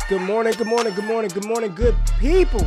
Good morning, good morning, good morning, good morning, good people.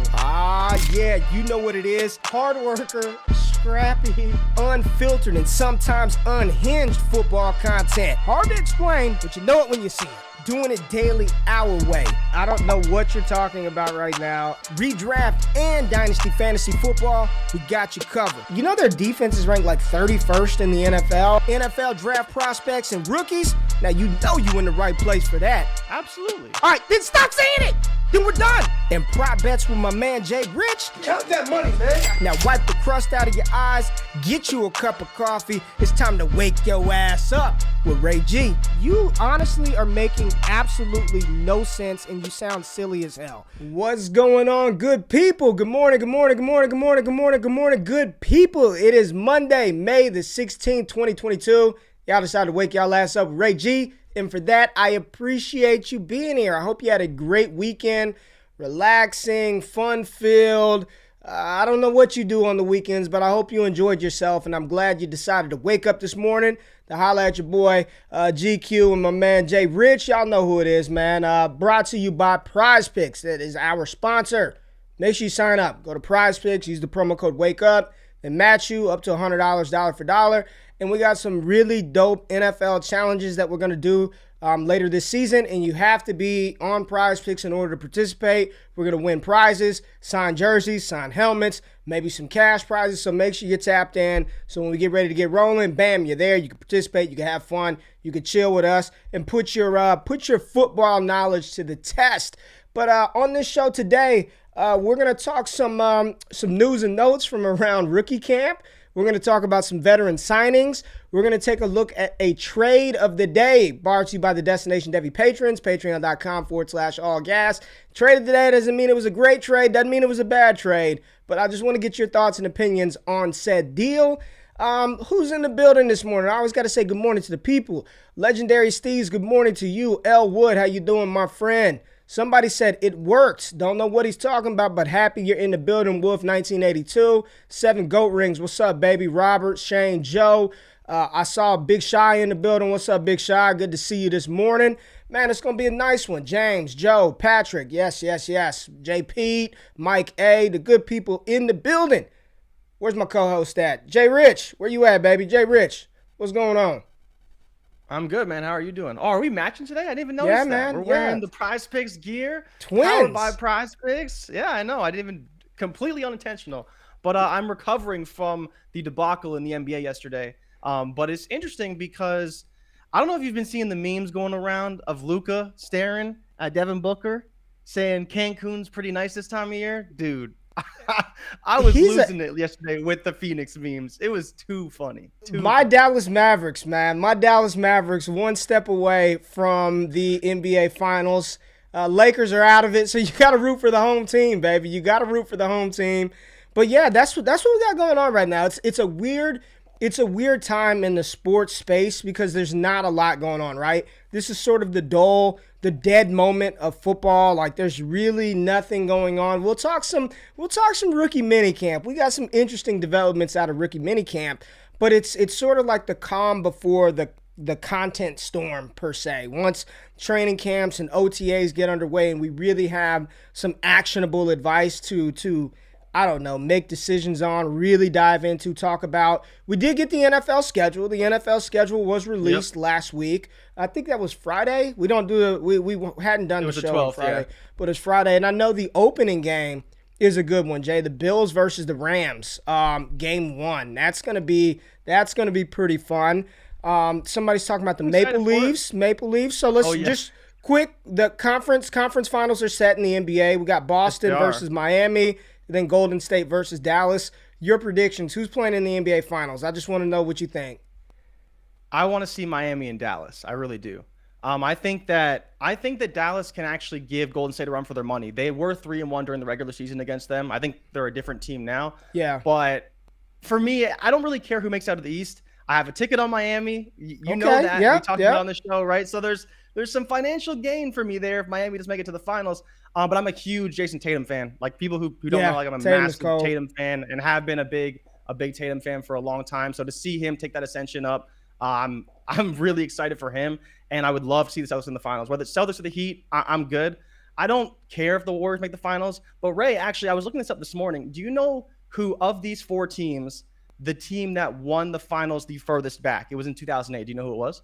Yeah, you know what it is. Hard worker, scrappy, unfiltered, and sometimes unhinged football content. Hard to explain, but you know it when you see it. Doing it daily our way. I don't know what you're talking about right now. Redraft and Dynasty Fantasy Football, we got you covered. You know their defense is ranked like 31st in the NFL. NFL draft prospects and rookies. Now you know you in the right place for that. Absolutely. All right, then stop saying it. Then we're done. And prop bets with my man Jay Rich. Count that money, man. Now wipe the crust out of your eyes. Get you a cup of coffee. It's time to wake your ass up with Ray G. You honestly are making absolutely no sense and you sound silly as hell. What's going on, good people? Good morning, good morning, good morning, good morning, good morning, good morning, good people. It is Monday, May the 16th, 2022. Y'all decided to wake y'all ass up with Ray G. And for that, I appreciate you being here. I hope you had a great weekend, relaxing, fun-filled. I don't know what you do on the weekends, but I hope you enjoyed yourself, and I'm glad you decided to wake up this morning to holler at your boy GQ and my man Jay Rich. Y'all know who it is, man. Brought to you by Prize Picks. That is our sponsor. Make sure you sign up. Go to Prize Picks, use the promo code WAKEUP, and match you up to $100 dollar for dollar. And we got some really dope NFL challenges that we're going to do later this season. And you have to be on Prize Picks in order to participate. We're going to win prizes, sign jerseys, sign helmets, maybe some cash prizes. So make sure you're tapped in. So when we get ready to get rolling, bam, you're there. You can participate. You can have fun. You can chill with us and put your football knowledge to the test. But on this show today, we're going to talk some news and notes from around rookie camp. We're going to talk about some veteran signings. We're going to take a look at a trade of the day brought to you by the Destination Devy patrons, patreon.com/allgas. Trade of the day doesn't mean it was a great trade, doesn't mean it was a bad trade, but I just want to get your thoughts and opinions on said deal. Who's in the building this morning? I always got to say good morning to the people. Legendary Steves, good morning to you. L. Wood, how you doing, my friend? Somebody said it works. Don't know what he's talking about, but happy you're in the building. Wolf 1982, 7 goat rings. What's up, baby? Robert, Shane, Joe. I saw Big Shy in the building. What's up, Big Shy? Good to see you this morning. Man, it's going to be a nice one. James, Joe, Patrick. Yes. J. Pete, Mike A. The good people in the building. Where's my co-host at? Jay Rich, where you at, baby? Jay Rich, what's going on? I'm good, man. How are you doing? Oh, are we matching today? I didn't even notice that. Man. We're wearing the Prize Picks gear. Twins. Powered by Prize Picks. Yeah, I know. I didn't even, completely unintentional. But I'm recovering from the debacle in the NBA yesterday. But it's interesting because I don't know if you've been seeing the memes going around of Luka staring at Devin Booker saying Cancun's pretty nice this time of year. Dude, I was losing it yesterday with the Phoenix memes. It was too funny. Dallas Mavericks, man. My Dallas Mavericks one step away from the NBA Finals. Lakers are out of it, so you got to root for the home team, baby. You got to root for the home team. But yeah, that's what we got going on right now. It's a weird time in the sports space because there's not a lot going on, right? This is sort of the dead moment of football. Like there's really nothing going on. We'll talk some rookie minicamp. We got some interesting developments out of rookie minicamp, but it's sort of like the calm before the content storm per se. Once training camps and OTAs get underway and we really have some actionable advice to I don't know, make decisions on, really dive into, talk about. We did get the NFL schedule. The NFL schedule was released last week. I think that was Friday. We hadn't done the show on Friday, but it's Friday. And I know the opening game is a good one, Jay. The Bills versus the Rams, game 1. That's gonna be pretty fun. Somebody's talking about the Maple Leafs. So let's just quick. The conference finals are set in the NBA. We got Boston versus Miami. Then Golden State versus Dallas. Your predictions. Who's playing in the NBA Finals? I just want to know what you think. I want to see Miami and Dallas. I really do. I think that Dallas can actually give Golden State a run for their money. They were 3-1 during the regular season against them. I think they're a different team now. Yeah. But for me, I don't really care who makes out of the East. I have a ticket on Miami. You know that. Yeah, we talked about it on the show, right? So there's some financial gain for me there if Miami does make it to the finals. But I'm a huge Jason Tatum fan. Like people who don't know, like I'm a massive Tatum fan and have been a big Tatum fan for a long time. So to see him take that ascension up, I'm really excited for him. And I would love to see the Celtics in the finals. Whether it's Celtics or the Heat, I'm good. I don't care if the Warriors make the finals. But Ray, actually, I was looking this up this morning. Do you know who of these 4 teams, the team that won the finals the furthest back? It was in 2008. Do you know who it was?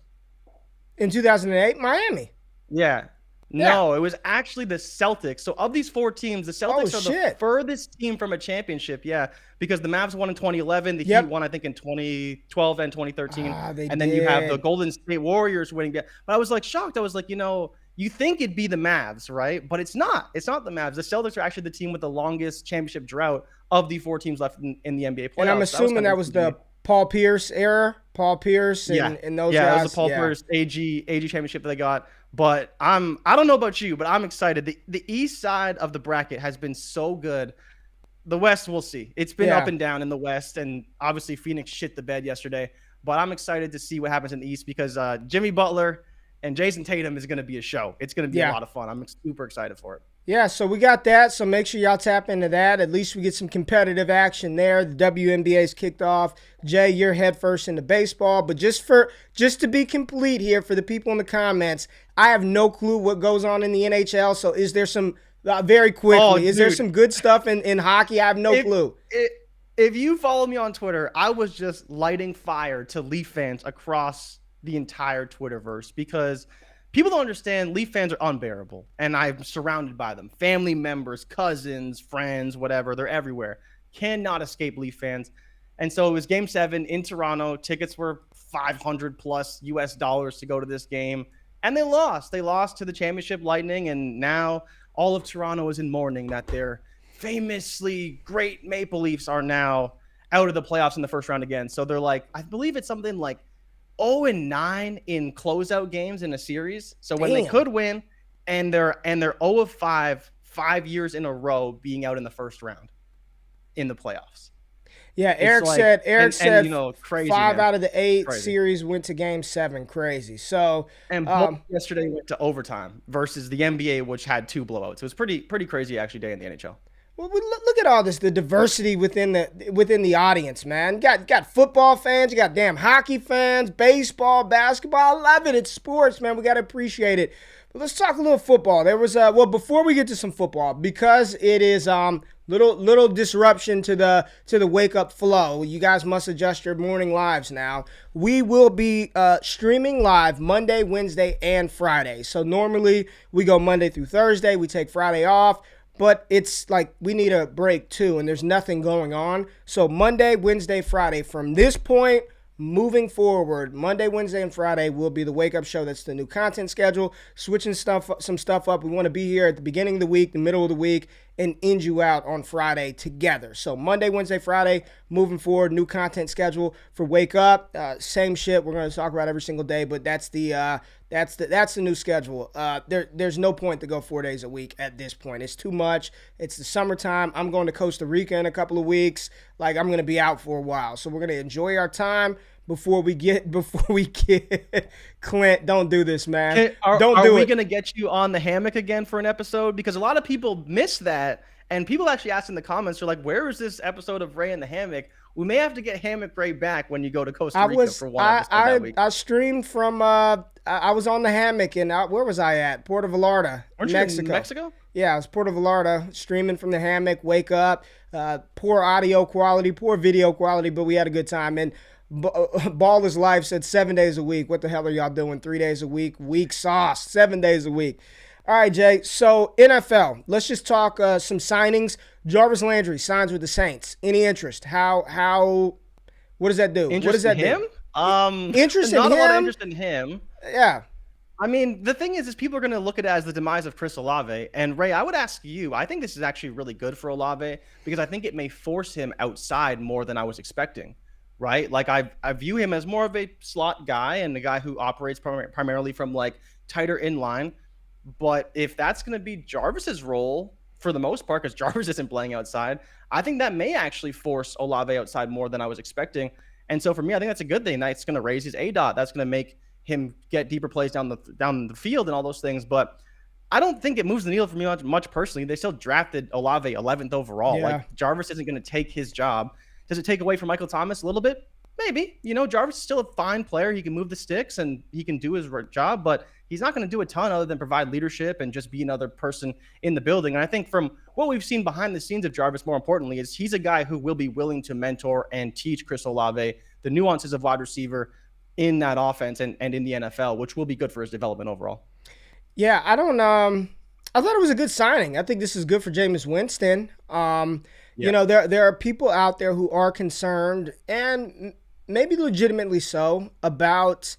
In 2008, Miami. Yeah. No, it was actually the Celtics. So of these 4 teams, the Celtics are the furthest team from a championship. Yeah, because the Mavs won in 2011, the Heat won, I think, in 2012 and 2013. And then you have the Golden State Warriors winning. But I was like shocked. I was like, you think it'd be the Mavs, right? But it's not. It's not the Mavs. The Celtics are actually the team with the longest championship drought of the 4 teams left in the NBA playoffs. And I'm assuming that was the Paul Pierce era. Paul Pierce and those guys. Yeah, it was the Paul Pierce AG championship that they got. But I don't know about you, but I'm excited. The east side of the bracket has been so good. The West, we'll see. It's been up and down in the West, and obviously Phoenix shit the bed yesterday. But I'm excited to see what happens in the East because Jimmy Butler and Jason Tatum is going to be a show. It's going to be a lot of fun. I'm super excited for it. Yeah, so we got that. So make sure y'all tap into that. At least we get some competitive action there. The WNBA's kicked off. Jay, you're head first into baseball. But just to be complete here for the people in the comments, I have no clue what goes on in the NHL. So is there some very quickly? Is there some good stuff in hockey? I have no clue. If you follow me on Twitter, I was just lighting fire to Leaf fans across the entire Twitterverse because people don't understand Leaf fans are unbearable, and I'm surrounded by them. Family members, cousins, friends, whatever. They're everywhere. Cannot escape Leaf fans. And so it was Game 7 in Toronto. Tickets were $500+ US to go to this game, and they lost. They lost to the championship Lightning, and now all of Toronto is in mourning that their famously great Maple Leafs are now out of the playoffs in the first round again. So they're like, I believe it's something like 0-9 in closeout games in a series. So when they could win, and they're 0-5 5 years in a row being out in the first round in the playoffs. Yeah, Eric said crazy, 5 man. out of the 8 series went to Game 7. Crazy. So yesterday went to overtime versus the NBA, which had 2 blowouts. It was pretty crazy actually day in the NHL. Well, look at all this, the diversity within the audience, man. You got football fans, you got damn hockey fans, baseball, basketball. I love it. It's sports, man. We got to appreciate it. But let's talk a little football. There was before we get to some football, because it is little disruption to the wake up flow. You guys must adjust your morning lives now. We will be streaming live Monday, Wednesday, and Friday. So normally we go Monday through Thursday. We take Friday off. But it's like we need a break too, and there's nothing going on. So Monday, Wednesday, Friday, from this point moving forward, Monday, Wednesday, and Friday will be the Wake Up Show. That's the new content schedule. Switching some stuff up. We want to be here at the beginning of the week, the middle of the week, and end you out on Friday together. So Monday, Wednesday, Friday, moving forward, new content schedule for Wake Up. Same shit we're going to talk about every single day, but that's the new schedule. There's no point to go 4 days a week at this point. It's too much. It's the summertime. I'm going to Costa Rica in a couple of weeks. Like, I'm going to be out for a while. So we're going to enjoy our time before we get Clint. Don't do this, man. Are we going to get you on the hammock again for an episode? Because a lot of people miss that. And people actually asked in the comments, they're like, where is this episode of Ray in the hammock? We may have to get Hammock Ray back when you go to Costa Rica for one episode that week. I streamed from I was on the hammock, and where was I at? Puerto Vallarta, Mexico. Mexico? Yeah, I was Puerto Vallarta, streaming from the hammock. Wake up, poor audio quality, poor video quality, but we had a good time. And Ball is Life said 7 days a week. What the hell are y'all doing? 3 days a week? Weak sauce. 7 days a week. All right, Jay. So NFL, let's just talk some signings. Jarvis Landry signs with the Saints. Any interest? How? What does that do? What does that do? Interest in him? Not a lot of interest in him. Yeah. I mean, the thing is people are going to look at it as the demise of Chris Olave. And Ray, I would ask you, I think this is actually really good for Olave because I think it may force him outside more than I was expecting, right? Like I view him as more of a slot guy and a guy who operates primarily from like tighter in line. But if that's going to be Jarvis's role for the most part, because Jarvis isn't playing outside, I think that may actually force Olave outside more than I was expecting. And so for me, I think that's a good thing. That's going to raise his ADOT. That's going to make him get deeper plays down the field and all those things. But I don't think it moves the needle for me much personally. They still drafted Olave 11th overall. Yeah. Like Jarvis isn't going to take his job. Does it take away from Michael Thomas a little bit? Maybe, Jarvis is still a fine player. He can move the sticks and he can do his job, but he's not going to do a ton other than provide leadership and just be another person in the building. And I think from what we've seen behind the scenes of Jarvis, more importantly, is he's a guy who will be willing to mentor and teach Chris Olave the nuances of wide receiver in that offense and in the NFL, which will be good for his development overall. Yeah, I thought it was a good signing. I think this is good for Jameis Winston. There are people out there who are concerned, and maybe legitimately so, about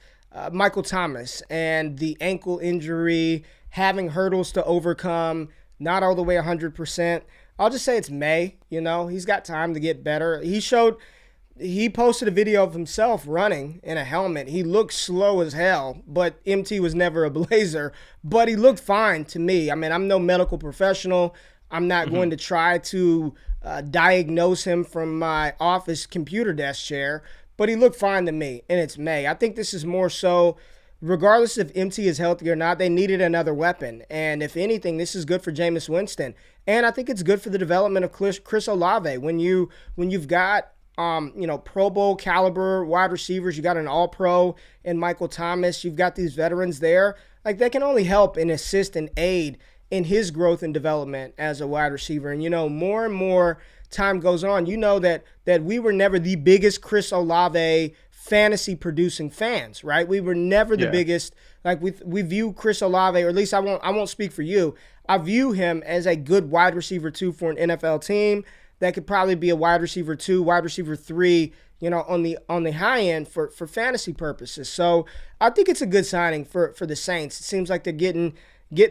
Michael Thomas and the ankle injury, having hurdles to overcome, not all the way 100%. I'll just say it's May. He's got time to get better. He posted a video of himself running in a helmet. He looked slow as hell, but MT was never a blazer. But he looked fine to me. I mean, I'm no medical professional. I'm not going to try to diagnose him from my office computer desk chair, but he looked fine to me, and it's May. I think this is more so, regardless if MT is healthy or not, they needed another weapon. And if anything, this is good for Jameis Winston. And I think it's good for the development of Chris Olave. When you've got Pro Bowl caliber wide receivers, you got an All-Pro in Michael Thomas, you've got these veterans there, like they can only help and assist and aid in his growth and development as a wide receiver. And more and more time goes on, that we were never the biggest Chris Olave fantasy producing fans, right? We were never the biggest. Like we view Chris Olave, or at least I won't speak for you. I view him as a good wide receiver 2 for an NFL team that could probably be a wide receiver 2, wide receiver 3, on the high end for fantasy purposes. So I think it's a good signing for the Saints. It seems like they're getting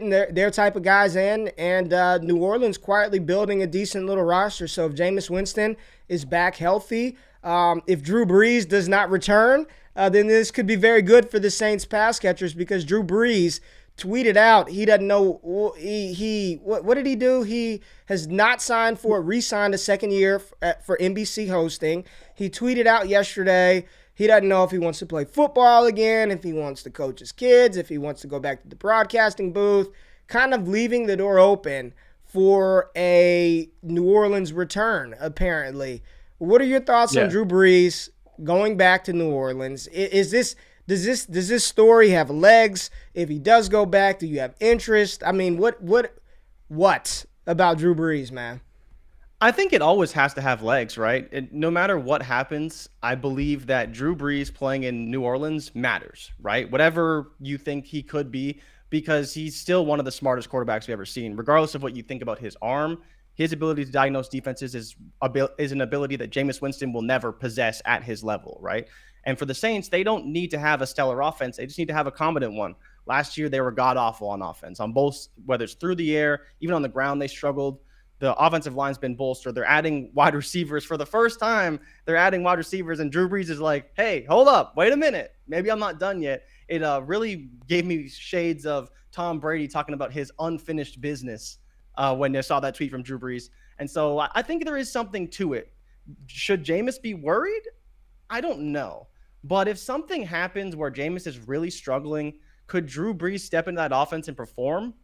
their type of guys in, and New Orleans quietly building a decent little roster. So if Jameis Winston is back healthy, if Drew Brees does not return, then this could be very good for the Saints pass catchers, because Drew Brees tweeted out he doesn't know what did he do? He has not re-signed a second year for NBC hosting. He tweeted out yesterday he doesn't know if he wants to play football again, if he wants to coach his kids, if he wants to go back to the broadcasting booth, kind of leaving the door open for a New Orleans return, apparently. What are your thoughts on Drew Brees going back to New Orleans? Does this story have legs? If he does go back, do you have interest? I mean, what about Drew Brees, man? I think it always has to have legs, right? No matter what happens, I believe that Drew Brees playing in New Orleans matters, right? Whatever you think he could be, because he's still one of the smartest quarterbacks we've ever seen. Regardless of what you think about his arm, his ability to diagnose defenses is an ability that Jameis Winston will never possess at his level, right? And for the Saints, they don't need to have a stellar offense. They just need to have a competent one. Last year, they were god-awful on offense. On both, whether it's through the air, even on the ground, they struggled. The offensive line's been bolstered. They're adding wide receivers for the first time. They're adding wide receivers, and Drew Brees is like, hey, hold up. Wait a minute. Maybe I'm not done yet. It really gave me shades of Tom Brady talking about his unfinished business when I saw that tweet from Drew Brees. And so I think there is something to it. Should Jameis be worried? I don't know. But if something happens where Jameis is really struggling, could Drew Brees step into that offense and perform?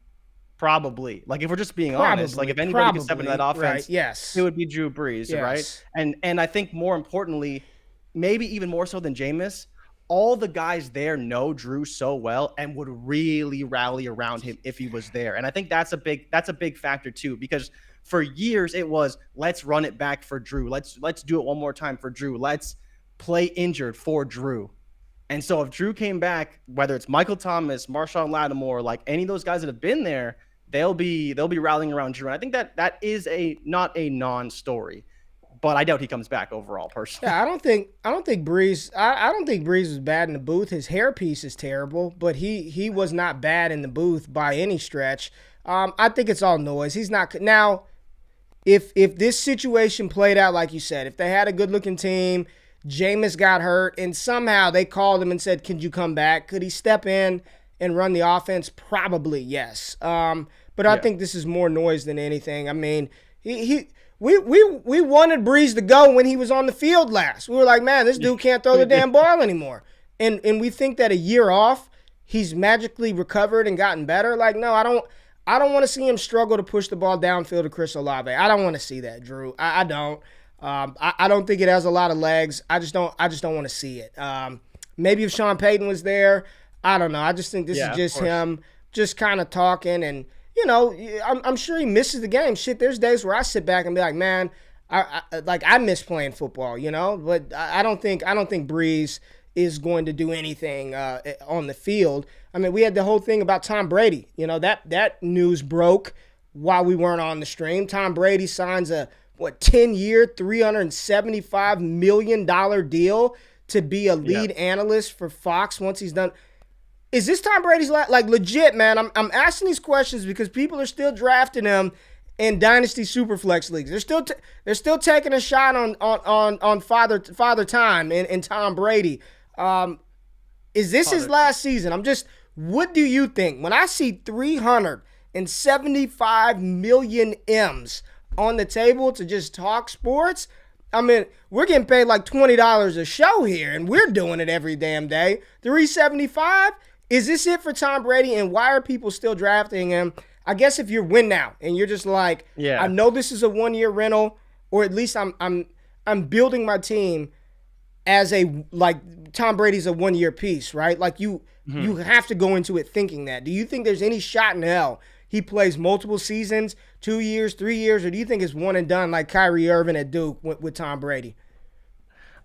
Probably. Like, if we're just being honest, like if anybody could step into that offense, yes, it would be Drew Brees, right? And I think more importantly, maybe even more so than Jameis, all the guys there know Drew so well and would really rally around him if he was there. And I think that's a big factor too, because for years it was, let's run it back for Drew. Let's do it one more time for Drew. Let's play injured for Drew. And so if Drew came back, whether it's Michael Thomas, Marshawn Lattimore, like any of those guys that have been there, they'll be rallying around Drew. And I think that is not a non-story, but I doubt he comes back overall personally. Yeah, I don't think Brees. I don't think Brees was bad in the booth. His hairpiece is terrible, but he was not bad in the booth by any stretch. I think it's all noise. He's not now. If this situation played out like you said, if they had a good-looking team, Jameis got hurt, and somehow they called him and said, "Could you come back?" Could he step in and run the offense? Probably yes. But I think this is more noise than anything. I mean, we wanted Brees to go when he was on the field last. We were like, man, this dude can't throw the damn ball anymore. And we think that a year off, he's magically recovered and gotten better. Like, no, I don't want to see him struggle to push the ball downfield to Chris Olave. I don't want to see that, Drew. I don't. I don't think it has a lot of legs. I just don't want to see it. Maybe if Sean Payton was there, I don't know. I just think this is just him just kind of talking, and I'm sure he misses the game. Shit, there's days where I sit back and be like, man, I miss playing football, But I don't think Brees is going to do anything on the field. I mean, we had the whole thing about Tom Brady. That news broke while we weren't on the stream. Tom Brady signs a 10-year, $375 million deal to be a lead analyst for Fox once he's done. Is this Tom Brady's legit, man? I'm asking these questions because people are still drafting him in Dynasty Superflex leagues. They're still taking a shot on father time in Tom Brady. Is this his last season? What do you think? When I see 375 million M's on the table to just talk sports, I mean, we're getting paid like $20 a show here, and we're doing it every damn day. 375? Is this it for Tom Brady, and why are people still drafting him? I guess if you're win now and you're just like, I know this is a one-year rental, or at least I'm building my team as Tom Brady's a one-year piece, right? Like you have to go into it thinking that. Do you think there's any shot in hell he plays multiple seasons, 2 years, 3 years, or do you think it's one and done like Kyrie Irving at Duke with Tom Brady?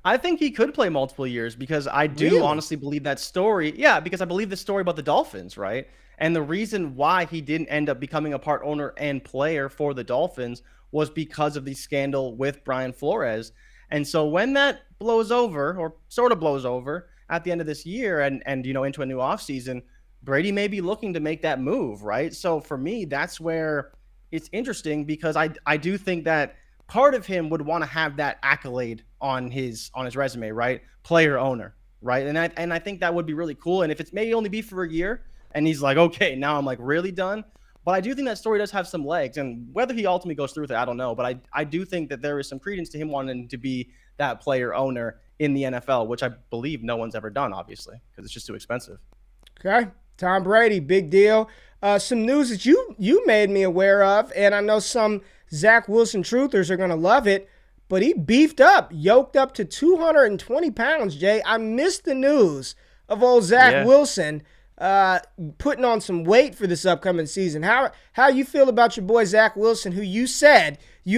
I think he could play multiple years because I do honestly believe that story. Yeah, because I believe the story about the Dolphins, right? And the reason why he didn't end up becoming a part owner and player for the Dolphins was because of the scandal with Brian Flores. And so when that blows over, or sort of blows over at the end of this year and into a new offseason, Brady may be looking to make that move, right? So for me, that's where it's interesting because I do think that part of him would want to have that accolade on his resume, right? Player owner, right? And I think that would be really cool. And if it's maybe only be for a year and he's like, okay, now I'm like really done. But I do think that story does have some legs, and whether he ultimately goes through with it, I don't know. But I do think that there is some credence to him wanting to be that player owner in the NFL, which I believe no one's ever done, obviously, because it's just too expensive. Okay. Tom Brady, big deal. Some news that you made me aware of, and I know some Zach Wilson truthers are going to love it, but he beefed up, yoked up to 220 pounds, Jay. I missed the news of old Zach Wilson putting on some weight for this upcoming season. How you feel about your boy Zach Wilson, who you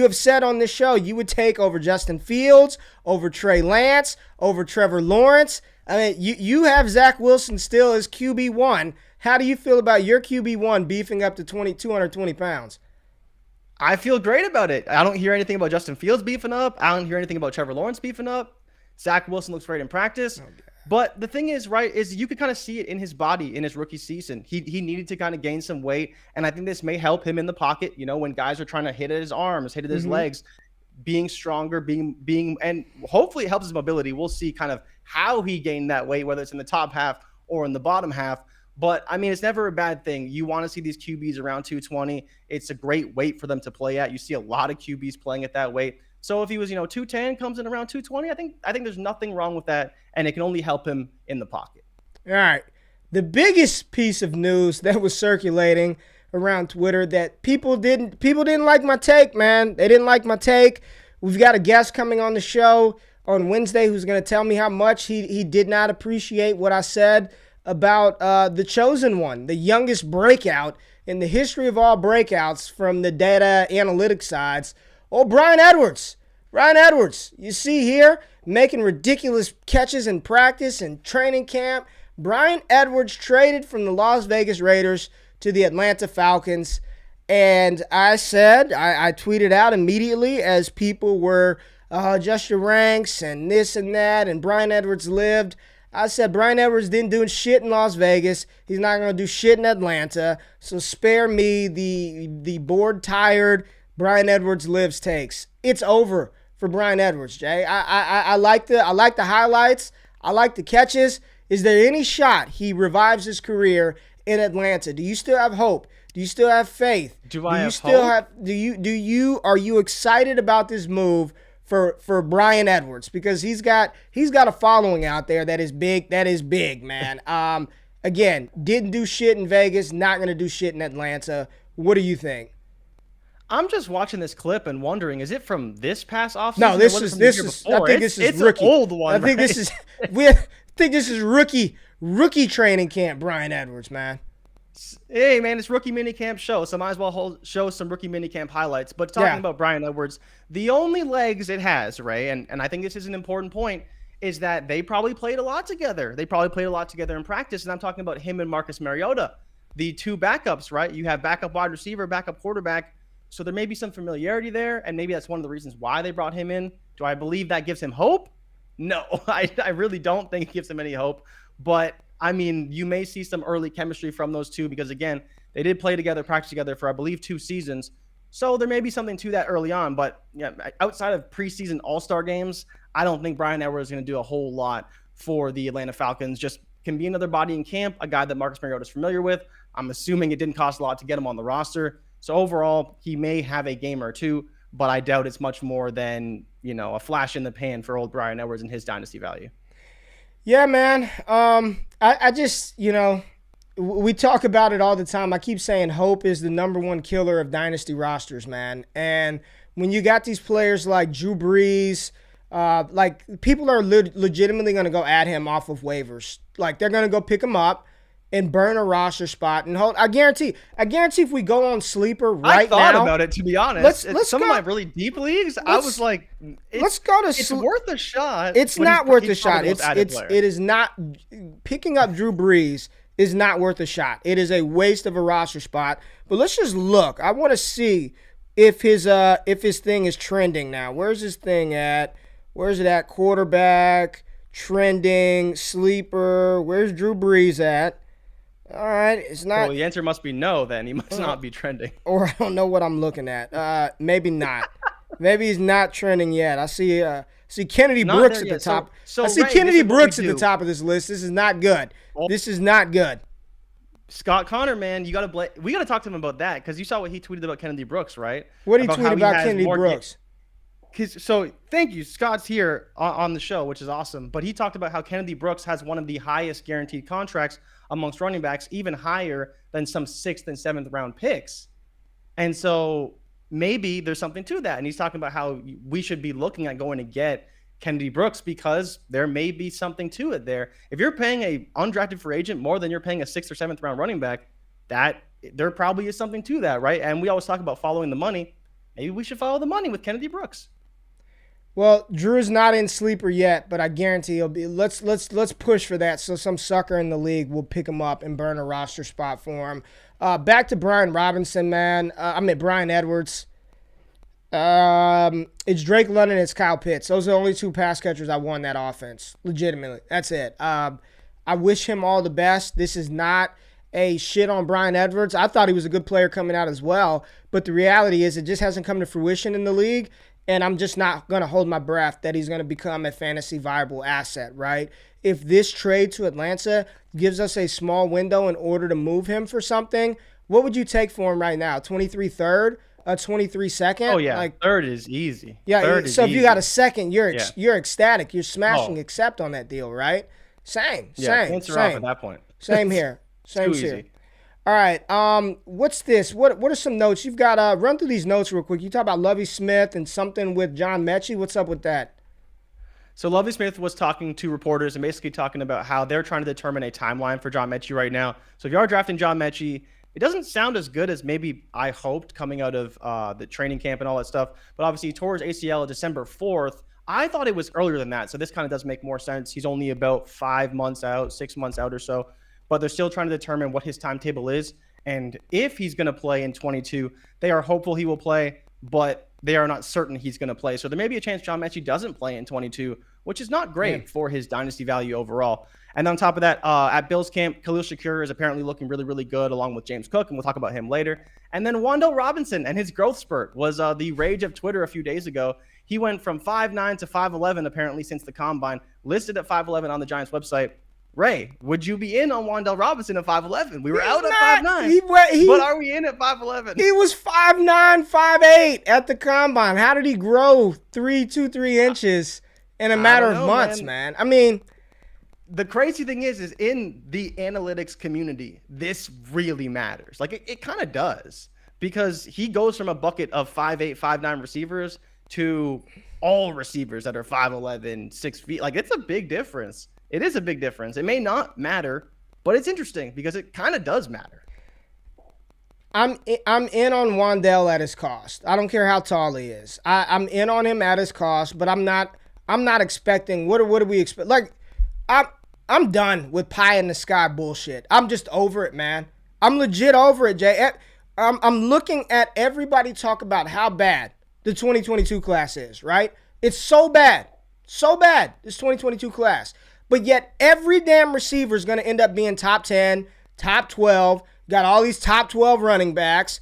have said on this show you would take over Justin Fields, over Trey Lance, over Trevor Lawrence? I mean, you have Zach Wilson still as QB1. How do you feel about your QB1 beefing up to 220 pounds? I feel great about it. I don't hear anything about Justin Fields beefing up. I don't hear anything about Trevor Lawrence beefing up. Zach Wilson looks great in practice. But the thing is, right, is you could kind of see it in his body in his rookie season. He needed to kind of gain some weight, and I think this may help him in the pocket, when guys are trying to hit at his arms, hit at his legs, being stronger, being and hopefully it helps his mobility. We'll see kind of how he gained that weight, whether it's in the top half or in the bottom half. But, I mean, it's never a bad thing. You want to see these QBs around 220. It's a great weight for them to play at. You see a lot of QBs playing at that weight. So if he was, 210, comes in around 220, I think there's nothing wrong with that, and it can only help him in the pocket. All right. The biggest piece of news that was circulating around Twitter that people didn't like my take, man. They didn't like my take. We've got a guest coming on the show on Wednesday who's going to tell me how much he did not appreciate what I said about the chosen one, the youngest breakout in the history of all breakouts from the data analytics sides. Oh, Bryan Edwards. Bryan Edwards, you see here, making ridiculous catches in practice and training camp. Bryan Edwards traded from the Las Vegas Raiders to the Atlanta Falcons. And I said, I tweeted out immediately as people were, adjust your ranks and this and that, and Bryan Edwards lived. I said Bryan Edwards didn't do shit in Las Vegas. He's not going to do shit in Atlanta. So spare me the bored, tired Bryan Edwards lives takes. It's over for Bryan Edwards, Jay. I like the highlights. I like the catches. Is there any shot he revives his career in Atlanta? Do you still have hope? Do you still have faith? Are you excited about this move for Bryan Edwards? Because he's got a following out there that is big, man. Again, didn't do shit in Vegas, not going to do shit in Atlanta. What do you think? I'm just watching this clip and wondering, is it from this past offseason? No, this is I think this is rookie. An old one. I think this is rookie training camp. Bryan Edwards, man. Hey, man, it's rookie minicamp show, so might as well show some rookie minicamp highlights. But talking about Bryan Edwards, the only legs it has, Ray, and I think this is an important point, is that they probably played a lot together. They probably played a lot together in practice, and I'm talking about him and Marcus Mariota, the two backups, right? You have backup wide receiver, backup quarterback, so there may be some familiarity there, and maybe that's one of the reasons why they brought him in. Do I believe that gives him hope? No, I really don't think it gives him any hope, but I mean, you may see some early chemistry from those two because, again, they did play together, practice together for, I believe, 2 seasons. So there may be something to that early on. But yeah, outside of preseason all-star games, I don't think Bryan Edwards is going to do a whole lot for the Atlanta Falcons. Just can be another body in camp, a guy that Marcus Mariota is familiar with. I'm assuming it didn't cost a lot to get him on the roster. So overall, he may have a game or two, but I doubt it's much more than, a flash in the pan for old Bryan Edwards and his dynasty value. Yeah, man. I just, we talk about it all the time. I keep saying hope is the number one killer of dynasty rosters, man. And when you got these players like Drew Brees, people are legitimately going to go at him off of waivers. Like, they're going to go pick him up and burn a roster spot and hold. I guarantee if we go on sleeper right now. I thought about it, to be honest. Let's some of my really deep leagues, I was like, let's go to it's worth a shot. It's not worth a shot. It is not. Picking up Drew Brees is not worth a shot. It is a waste of a roster spot. But let's just look. I want to see if his thing is trending now. Where's his thing at? Where's it at? Quarterback, trending, sleeper. Where's Drew Brees at? All right, it's not. Well, the answer must be no. Then he must not be trending. Or I don't know what I'm looking at. Maybe not. Maybe he's not trending yet. I see Kennedy Brooks at the top. I see Kennedy Brooks at the top of this list. This is not good. This is not good. Scott Connor, man, we got to talk to him about that because you saw what he tweeted about Kennedy Brooks, right? What did he tweet about Kennedy Brooks? So thank you. Scott's here on the show, which is awesome. But he talked about how Kennedy Brooks has one of the highest guaranteed contracts amongst running backs, even higher than some 6th and 7th round picks. And so maybe there's something to that. And he's talking about how we should be looking at going to get Kennedy Brooks because there may be something to it there. If you're paying a undrafted free agent more than you're paying a 6th or 7th round running back, that there probably is something to that, right? And we always talk about following the money. Maybe we should follow the money with Kennedy Brooks. Well, Drew's not in sleeper yet, but I guarantee he'll be. Let's push for that. So some sucker in the league will pick him up and burn a roster spot for him. Back to Brian Robinson, man. Bryan Edwards. It's Drake London. It's Kyle Pitts. Those are the only 2 pass catchers I won that offense. Legitimately, that's it. I wish him all the best. This is not a shit on Bryan Edwards. I thought he was a good player coming out as well, but the reality is it just hasn't come to fruition in the league. And I'm just not going to hold my breath that he's going to become a fantasy viable asset, right? If this trade to Atlanta gives us a small window in order to move him for something, what would you take for him right now? 23 third? 23 second? Oh, yeah. Third is easy. Yeah. Third so if easy. you got a second, you're ecstatic. You're smashing accept on that deal, right? Same. Off at that point. Same here. Same here. All right, what's this? What are some notes? You've got run through these notes real quick. You talk about Lovie Smith and something with John Mechie. What's up with that? So Lovie Smith was talking to reporters and basically talking about how they're trying to determine a timeline for John Mechie right now. So if you are drafting John Mechie, it doesn't sound as good as maybe I hoped coming out of the training camp and all that stuff. But obviously he tore his ACL December 4th. I thought it was earlier than that. So this kind of does make more sense. He's only about 5 months out, 6 months out or so. But they're still trying to determine what his timetable is. And if he's going to play in 22, they are hopeful he will play, but they are not certain he's going to play. So there may be a chance John Mechie doesn't play in 22, which is not great for his dynasty value overall. And on top of that, at Bills camp, Khalil Shakir is apparently looking really, really good along with James Cook, and we'll talk about him later. And then Wan'Dale Robinson and his growth spurt was the rage of Twitter a few days ago. He went from 5'9" to 5'11" apparently since the combine, listed at 5'11" on the Giants website. Ray, would you be in on Wan'Dale Robinson at 5'11"? We were out at 5'9", but are we in at 5'11"? He was 5'9", 5'8" at the combine. How did he grow 3 inches in a matter of months, man? I mean, the crazy thing is in the analytics community, this really matters. Like it kind of does. because he goes from a bucket of 5'8", 5'9" receivers to all receivers that are 5'11", 6 feet. Like, it's a big difference. It is a big difference. It may not matter, but it's interesting because it kind of does matter. I'm in on Wan'Dale at his cost. I don't care how tall he is. I'm in on him at his cost, but I'm not expecting what do we expect? Like, I'm done with pie in the sky bullshit. I'm just over it, man. I'm legit over it, Jay. I'm looking at everybody talk about how bad the 2022 class is, right? It's so bad. So bad, this 2022 class. But yet every damn receiver is going to end up being top 10, top 12, got all these top 12 running backs.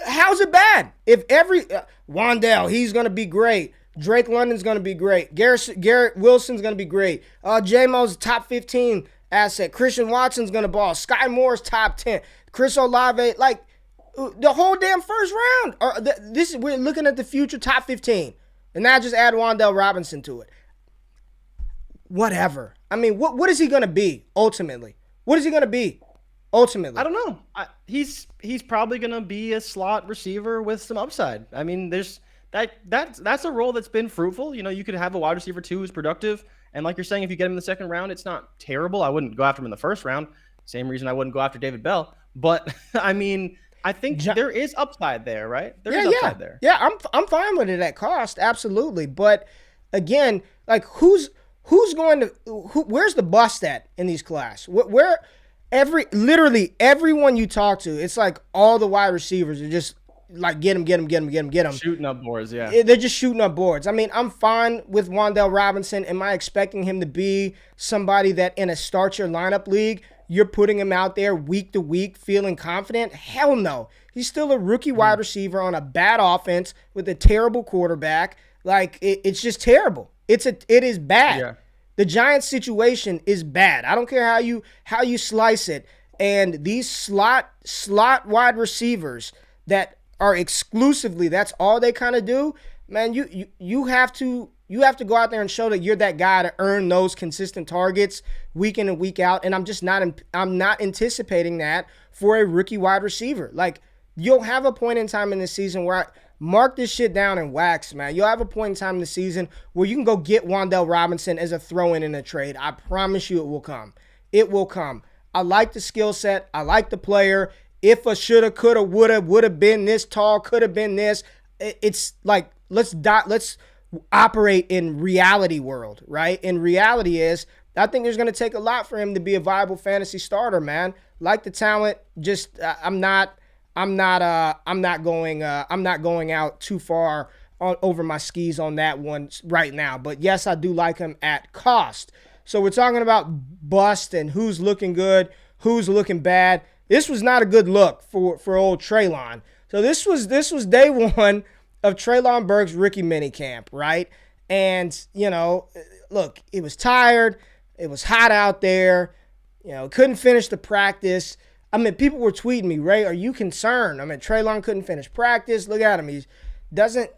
How's it bad? If every Wan'Dale, he's going to be great. Drake London's going to be great. Garrett Wilson's going to be great. J-Mo's top 15 asset. Christian Watson's going to ball. Sky Moore's top 10. Chris Olave, like the whole damn first round. We're looking at the future top 15. And now just add Wan'Dale Robinson to it. Whatever. I mean, what is he going to be ultimately? What is he going to be ultimately? I don't know. He's probably going to be a slot receiver with some upside. I mean, that's a role that's been fruitful. You know, you could have a wide receiver too who's productive. And like you're saying, if you get him in the second round, it's not terrible. I wouldn't go after him in the first round. Same reason I wouldn't go after David Bell. But I mean, I think there is upside there, right? There is upside there. Yeah, I'm fine with it at cost, absolutely. But again, like who's going to where's the bust at in these class? Where literally everyone you talk to, it's like all the wide receivers are just like get him. Shooting up boards, yeah. They're just shooting up boards. I mean, I'm fine with Wan'Dale Robinson. Am I expecting him to be somebody that in a start your lineup league, you're putting him out there week to week feeling confident? Hell no. He's still a rookie wide receiver on a bad offense with a terrible quarterback. Like, it's just terrible. It is bad. Yeah. The Giants situation is bad. I don't care how you slice it. And these slot wide receivers that are exclusively, that's all they kind of do, man, you have to go out there and show that you're that guy to earn those consistent targets week in and week out. And I'm not anticipating that for a rookie wide receiver. Like, you'll have a point in time in the season where mark this shit down and wax, man. You'll have a point in time in the season where you can go get Wan'Dale Robinson as a throw-in in a trade. I promise you it will come. It will come. I like the skill set. I like the player. If a shoulda, coulda, would have been this tall, could have been this. It's like, let's operate in reality world, right? And reality is, I think there's going to take a lot for him to be a viable fantasy starter, man. Like the talent, just I'm not going out too far over my skis on that one right now. But yes, I do like him at cost. So we're talking about bust and who's looking good, who's looking bad. This was not a good look for old Treylon. So this was day one of Treylon Burks' rookie minicamp, right? And, you know, look, he was tired. It was hot out there. You know, couldn't finish the practice. I mean, people were tweeting me, Ray, are you concerned? I mean, Treylon couldn't finish practice. Look at him. He doesn't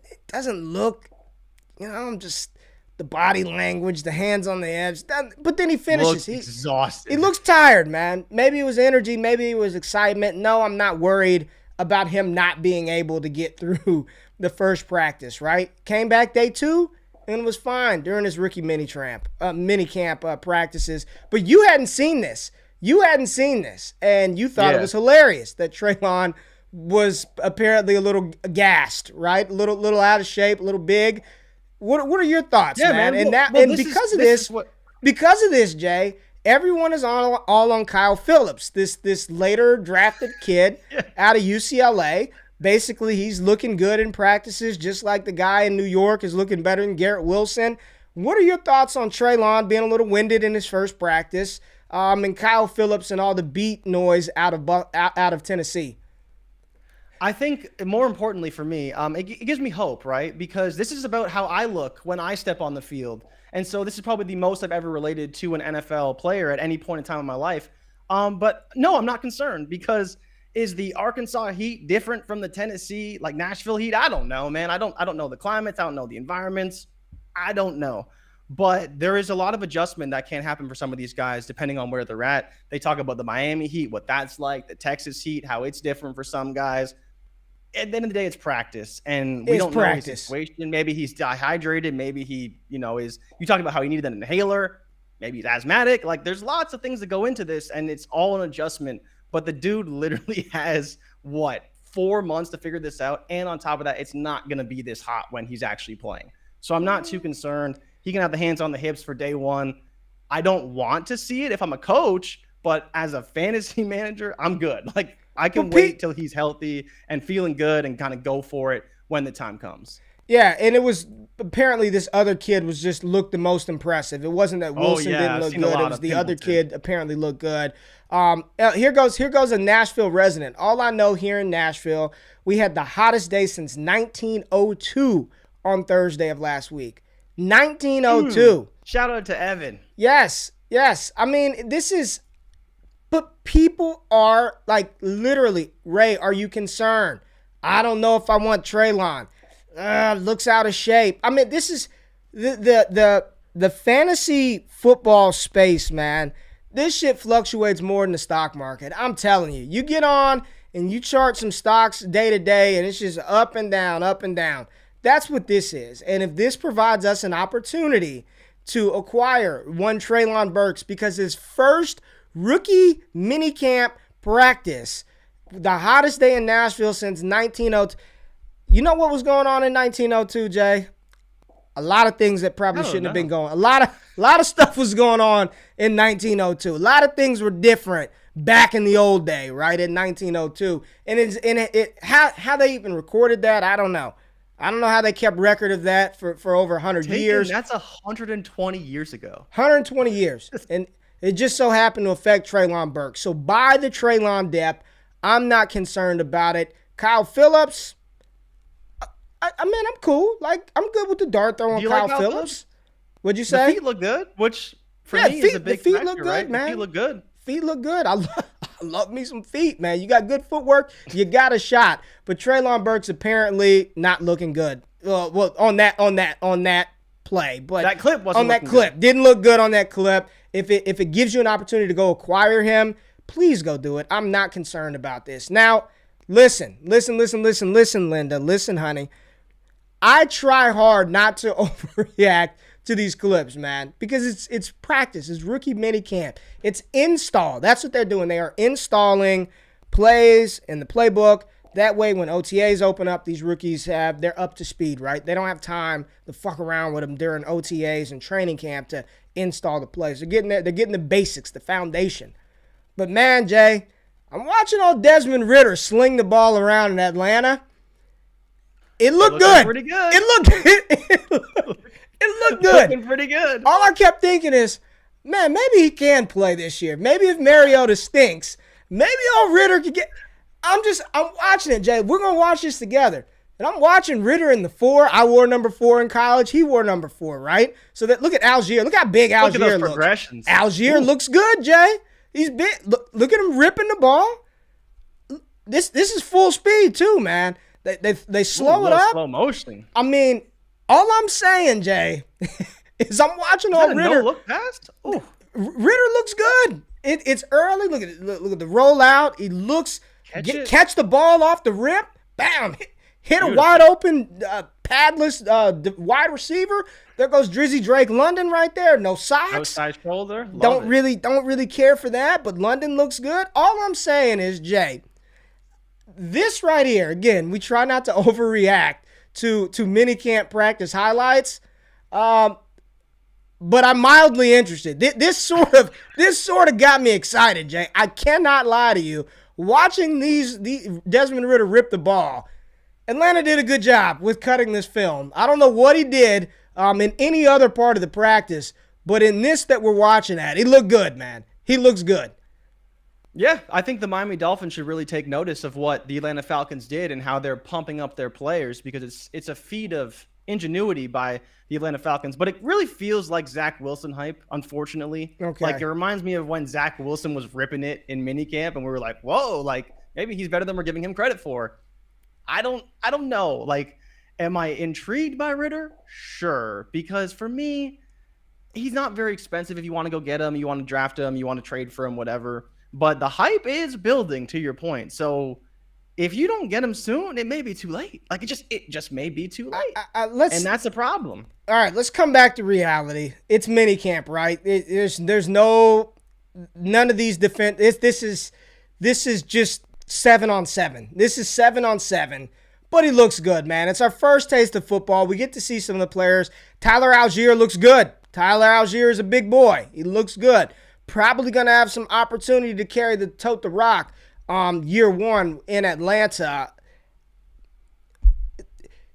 look, you know, just the body language, the hands on the edge. But then he finishes. He's exhausted. He looks tired, man. Maybe it was energy. Maybe it was excitement. No, I'm not worried about him not being able to get through the first practice, right? Came back day 2 and was fine during his rookie minicamp practices. But you hadn't seen this. And you thought it was hilarious that Treylon was apparently a little gassed, right? A little out of shape, a little big. What are your thoughts, man? And because of this, Jay, everyone is all on Kyle Phillips, this later drafted kid out of UCLA. Basically, he's looking good in practices, just like the guy in New York is looking better than Garrett Wilson. What are your thoughts on Treylon being a little winded in his first practice, and Kyle Phillips and all the beat noise out of Tennessee? I think more importantly for me, it gives me hope, right? Because this is about how I look when I step on the field. And so this is probably the most I've ever related to an NFL player at any point in time in my life. But no, I'm not concerned, because is the Arkansas Heat different from the Tennessee, like Nashville Heat? I don't know, man. I don't know the climates. I don't know the environments. I don't know. But there is a lot of adjustment that can happen for some of these guys depending on where they're at. They talk about the Miami Heat, what that's like, the Texas Heat, how it's different for some guys. at the end of the day, it's practice, and we don't know his situation. Maybe he's dehydrated. Maybe he, is. You talked about how he needed an inhaler. Maybe he's asthmatic. Like, there's lots of things that go into this, and it's all an adjustment. But the dude literally has 4 months to figure this out, and on top of that, it's not going to be this hot when he's actually playing. So I'm not too concerned. He can have the hands on the hips for day one. I don't want to see it if I'm a coach, but as a fantasy manager, I'm good. Like, I can wait till he's healthy and feeling good and kind of go for it when the time comes. Yeah, and it was apparently this other kid looked the most impressive. It wasn't that Wilson didn't look good. It was the other kid apparently looked good. Here goes a Nashville resident. All I know here in Nashville, we had the hottest day since 1902 on Thursday of last week. 1902. Shout out to Evan. Yes. I mean, but people are like, literally, Ray, are you concerned? I don't know if I want Treylon. Looks out of shape. I mean, this is the fantasy football space, man. This shit fluctuates more than the stock market. I'm telling you. You get on and you chart some stocks day to day, and it's just up and down, up and down. That's what this is. And if this provides us an opportunity to acquire one Treylon Burks, because his first rookie minicamp practice, the hottest day in Nashville since 1902. You know what was going on in 1902, Jay? A lot of things that probably shouldn't have been going. A lot of stuff was going on in 1902. A lot of things were different back in the old day, right? In 1902, and how they even recorded that, I don't know. I don't know how they kept record of that for over 100 years. That's 120 years ago. 120 years, and it just so happened to affect Treylon Burks. So buy the Treylon depth. I'm not concerned about it. Kyle Phillips. I mean, I'm cool. Like, I'm good with the dart throw on Kyle Phillips. What'd you say? The feet look good, which for me is a big factor, look good, right? man. The feet look good. Feet look good. I love me some feet, man. You got good footwork, you got a shot. But Treylon Burks apparently not looking good. Well, on that play, but that clip wasn't on that clip. Didn't look good on that clip. If it gives you an opportunity to go acquire him, please go do it. I'm not concerned about this. Now, listen, Linda. Listen, honey. I try hard not to overreact to these clips, man, because it's practice. It's rookie minicamp. It's install. That's what they're doing. They are installing plays in the playbook. That way, when OTAs open up, these rookies they're up to speed, right? They don't have time to fuck around with them during OTAs and training camp to install the plays. They're getting the basics, the foundation. But man, Jay, I'm watching old Desmond Ridder sling the ball around in Atlanta. It looked good. Pretty good. It looked good. Looking pretty good. All I kept thinking is, man, maybe he can play this year. Maybe if Mariota stinks, maybe old Ridder could get. I'm watching it, Jay. We're gonna watch this together. And I'm watching Ridder in the 4. I wore number 4 in college. He wore number 4, right? So look at Algier. Look how big Algier look at those looks. Progressions. Algier looks good, Jay. He's big. Look at him ripping the ball. This is full speed too, man. They slow it up. Slow motion. I mean, all I'm saying, Jay, is I'm watching old Ridder. No look past? Ooh. Ridder looks good. It's early. Look at the rollout. He looks catch the ball off the rip. Bam! Hit a wide open padless wide receiver. There goes Drizzy Drake London right there. No socks. No side shoulder. Don't really care for that. But London looks good. All I'm saying is, Jay, this right here, again, we try not to overreact to minicamp practice highlights, but I'm mildly interested. This sort of got me excited, Jay. I cannot lie to you. Watching these Desmond Ridder rip the ball, Atlanta did a good job with cutting this film. I don't know what he did in any other part of the practice, but in this that we're watching at, he looked good, man. He looks good. Yeah, I think the Miami Dolphins should really take notice of what the Atlanta Falcons did and how they're pumping up their players, because it's a feat of ingenuity by the Atlanta Falcons. But it really feels like Zach Wilson hype, unfortunately. Okay. Like, it reminds me of when Zach Wilson was ripping it in minicamp, and we were like, whoa, like, maybe he's better than we're giving him credit for. I don't know. Like, am I intrigued by Ridder? Sure. Because for me, he's not very expensive. If you want to go get him, you want to draft him, you want to trade for him, whatever. But the hype is building, to your point. So if you don't get him soon, it may be too late. Like it just may be too late. And that's the problem. All right, let's come back to reality. It's minicamp, right? There's none of these defense. This is just 7-on-7. This is 7-on-7. But he looks good, man. It's our first taste of football. We get to see some of the players. Tyler Algier looks good. Tyler Algier is a big boy. He looks good. Probably going to have some opportunity to carry the tote the rock year one in Atlanta.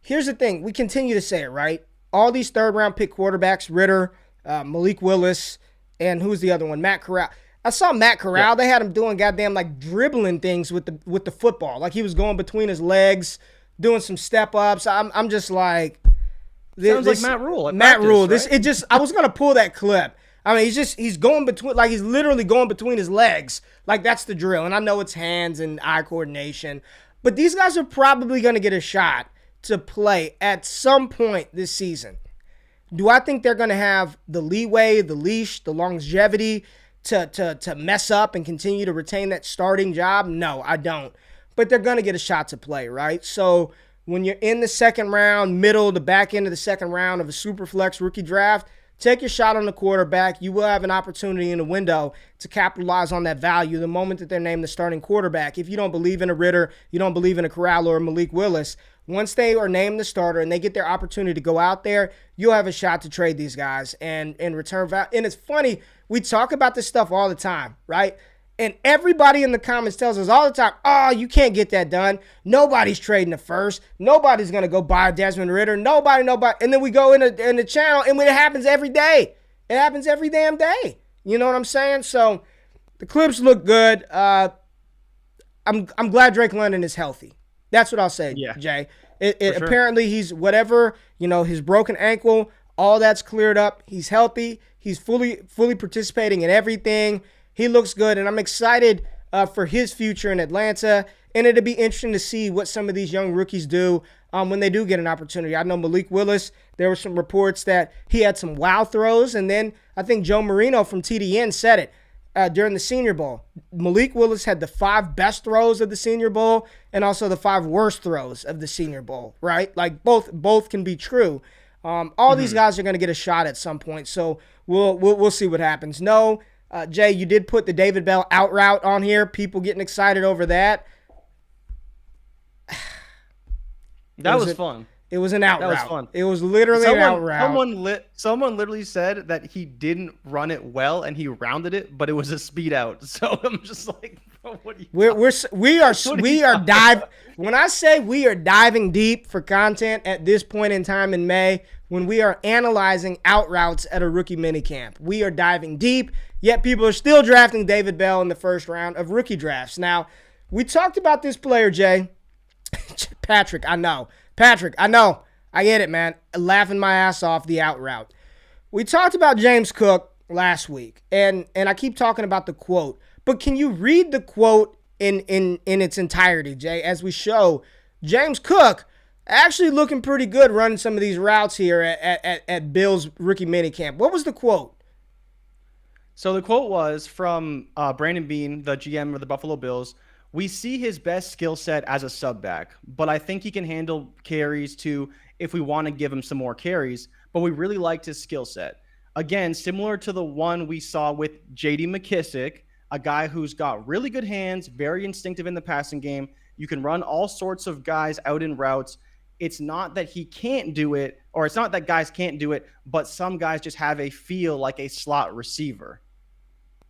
Here's the thing. We continue to say it, right? All these third-round pick quarterbacks, Ritter, Malik Willis, and who's the other one? Matt Corral. I saw Matt Corral. They had him doing goddamn like dribbling things with the football. Like he was going between his legs, doing some step-ups. I'm just like... Sounds like Matt Rule. Matt Rule. Right? I was going to pull that clip. I mean, he's going between, like he's literally going between his legs. Like that's the drill. And I know it's hands and eye coordination. But these guys are probably going to get a shot to play at some point this season. Do I think they're going to have the leeway, the leash, the longevity to mess up and continue to retain that starting job? No, I don't. But they're going to get a shot to play, right? So when you're in the second round, middle to back end of the second round of a super flex rookie draft, take your shot on the quarterback. You will have an opportunity in the window to capitalize on that value the moment that they're named the starting quarterback. If you don't believe in a Ritter, you don't believe in a Corral or a Malik Willis, once they are named the starter and they get their opportunity to go out there, you'll have a shot to trade these guys and return value. And it's funny, we talk about this stuff all the time, right? And everybody in the comments tells us all the time, oh, you can't get that done. Nobody's trading the first. Nobody's going to go buy Desmond Ritter. Nobody. And then we go in the channel, and it happens every day. It happens every damn day. You know what I'm saying? So the clips look good. I'm glad Drake London is healthy. That's what I'll say, Jay. Sure. Apparently he's whatever, his broken ankle, all that's cleared up. He's healthy. He's fully participating in everything. He looks good, and I'm excited for his future in Atlanta. And it'll be interesting to see what some of these young rookies do when they do get an opportunity. I know Malik Willis, there were some reports that he had some wow throws. And then I think Joe Marino from TDN said it during the Senior Bowl. Malik Willis had the 5 best throws of the Senior Bowl and also the 5 worst throws of the Senior Bowl, right? Like both can be true. All these guys are going to get a shot at some point. So we'll see what happens. No, Jay, you did put the David Bell out route on here. People getting excited over that. That was fun. It was an out route. That was fun. It was literally an out route. Someone literally said that he didn't run it well and he rounded it, but it was a speed out. So I'm just like, bro, what are you we are diving. When I say we are diving deep for content at this point in time in May, when we are analyzing out routes at a rookie minicamp, we are diving deep. Yet people are still drafting David Bell in the first round of rookie drafts. Now, we talked about this player, Jay. Patrick, I know. I get it, man. Laughing my ass off the out route. We talked about James Cook last week, and I keep talking about the quote. But can you read the quote in its entirety, Jay? As we show, James Cook actually looking pretty good running some of these routes here at Bill's rookie minicamp. What was the quote? So the quote was from Brandon Beane, the GM of the Buffalo Bills. We see his best skill set as a sub back, but I think he can handle carries too if we want to give him some more carries, but we really liked his skill set. Again, similar to the one we saw with J.D. McKissic, a guy who's got really good hands, very instinctive in the passing game. You can run all sorts of guys out in routes. It's not that he can't do it, or it's not that guys can't do it, but some guys just have a feel like a slot receiver.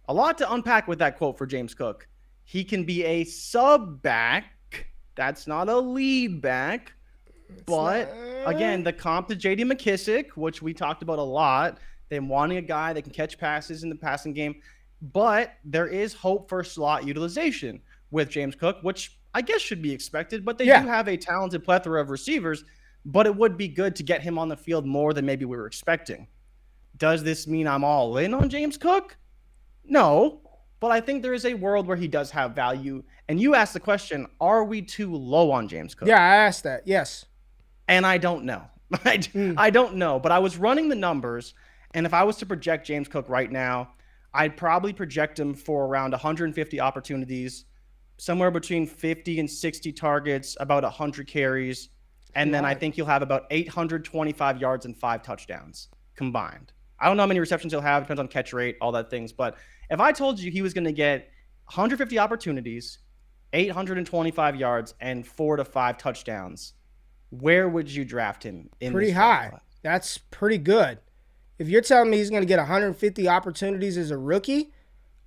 A lot to unpack with that quote for James Cook. He can be a sub back. That's not a lead back. But again, the comp to J.D. McKissic, which we talked about a lot, them wanting a guy that can catch passes in the passing game. But there is hope for slot utilization with James Cook, which I guess should be expected. But they do have a talented plethora of receivers. But it would be good to get him on the field more than maybe we were expecting. Does this mean I'm all in on James Cook? No, but I think there is a world where he does have value. And you asked the question, are we too low on James Cook? Yeah, I asked that, yes. And I don't know. I don't know, but I was running the numbers, and if I was to project James Cook right now, I'd probably project him for around 150 opportunities, somewhere between 50 and 60 targets, about 100 carries, and then I think he'll have about 825 yards and 5 touchdowns combined. I don't know how many receptions he'll have, depends on catch rate, all that things. But if I told you he was going to get 150 opportunities, 825 yards, and 4 to 5 touchdowns, where would you draft him? Pretty high. That's pretty good. If you're telling me he's going to get 150 opportunities as a rookie,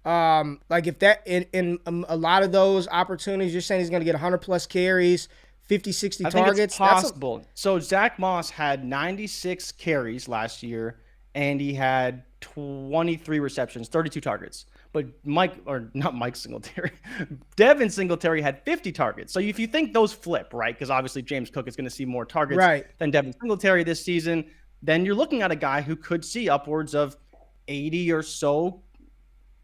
like if that in a lot of those opportunities, you're saying he's going to get 100 plus carries, 50, 60 targets. It's possible. So Zach Moss had 96 carries last year, and he had 23 receptions, 32 targets. But Mike Singletary, Devin Singletary had 50 targets. So if you think those flip, right, because obviously James Cook is going to see more targets than Devin Singletary this season, then you're looking at a guy who could see upwards of 80 or so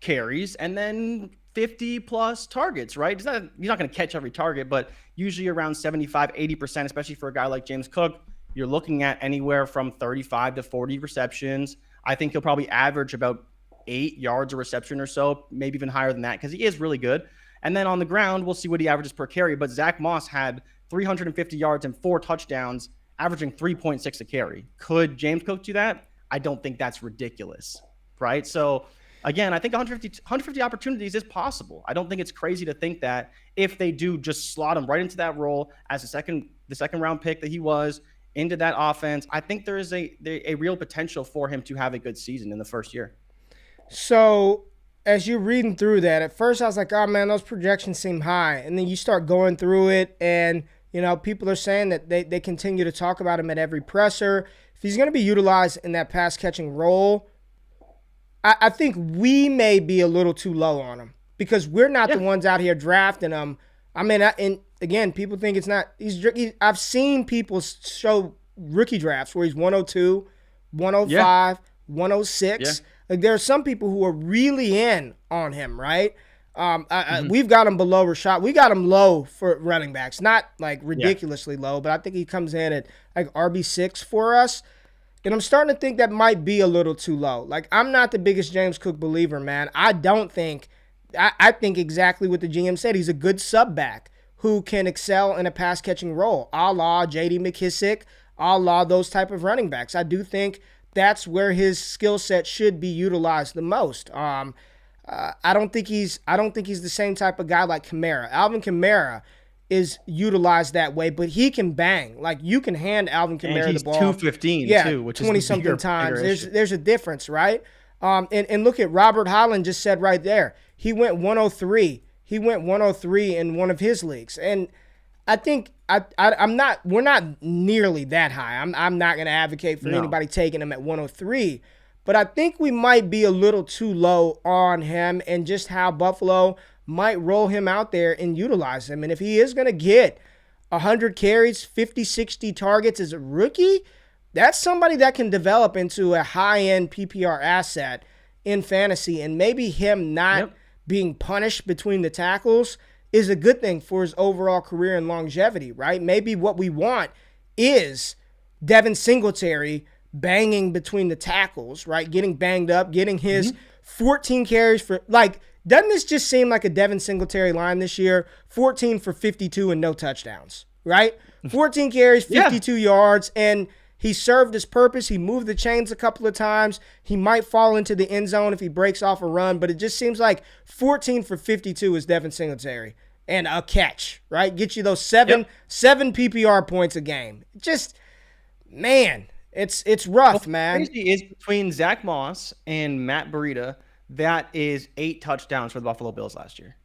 carries and then 50 plus targets, right? You're not going to catch every target, but usually around 75, 80%, especially for a guy like James Cook, you're looking at anywhere from 35 to 40 receptions. I think he'll probably average about 8 yards a reception or so, maybe even higher than that, because he is really good. And then on the ground, we'll see what he averages per carry. But Zach Moss had 350 yards and 4 touchdowns, averaging 3.6 a carry. Could James Cook do that? I don't think that's ridiculous, right? So again, I think 150 opportunities is possible. I don't think it's crazy to think that if they do just slot him right into that role as the second round pick that he was into that offense, I think there is a real potential for him to have a good season in the first year. So as you're reading through that, at first I was like, oh man, those projections seem high. And then you start going through it and, you know, people are saying that they continue to talk about him at every presser. If he's going to be utilized in that pass catching role, I think we may be a little too low on him because we're not the ones out here drafting him. I mean, and again, people think it's not. I've seen people show rookie drafts where he's 102, 105, 106. Like there are some people who are really in on him, right? We've got him below Rashad. We got him low for running backs, not like ridiculously low, but I think he comes in at like RB6 for us. And I'm starting to think that might be a little too low. Like, I'm not the biggest James Cook believer, man. I think exactly what the GM said. He's a good sub back who can excel in a pass-catching role, a la J.D. McKissick, a la those type of running backs. I do think that's where his skill set should be utilized the most. I don't think he's the same type of guy like Kamara. Alvin Kamara is utilized that way, but he can bang. Like, you can hand Alvin Kamara the ball. 215 too, which is 20-something times. There's a difference, right? And look at Robert Holland just said right there. He went 103. He went 103 in one of his leagues. And I think we're not nearly that high. I'm not going to advocate for anybody taking him at 103, but I think we might be a little too low on him and just how Buffalo might roll him out there and utilize him. And if he is going to get 100 carries, 50, 60 targets as a rookie, that's somebody that can develop into a high-end PPR asset in fantasy. And maybe him not being punished between the tackles is a good thing for his overall career and longevity, right? Maybe what we want is Devin Singletary banging between the tackles, right? Getting banged up, getting his 14 carries for, like, doesn't this just seem like a Devin Singletary line this year? 14 for 52 and no touchdowns, right? 14 carries, 52 yards, and he served his purpose. He moved the chains a couple of times. He might fall into the end zone if he breaks off a run, but it just seems like 14 for 52 is Devin Singletary. And a catch, right? Get you those seven PPR points a game. Just, man, it's rough, man. Crazy is between Zach Moss and Matt Breida, that is 8 touchdowns for the Buffalo Bills last year,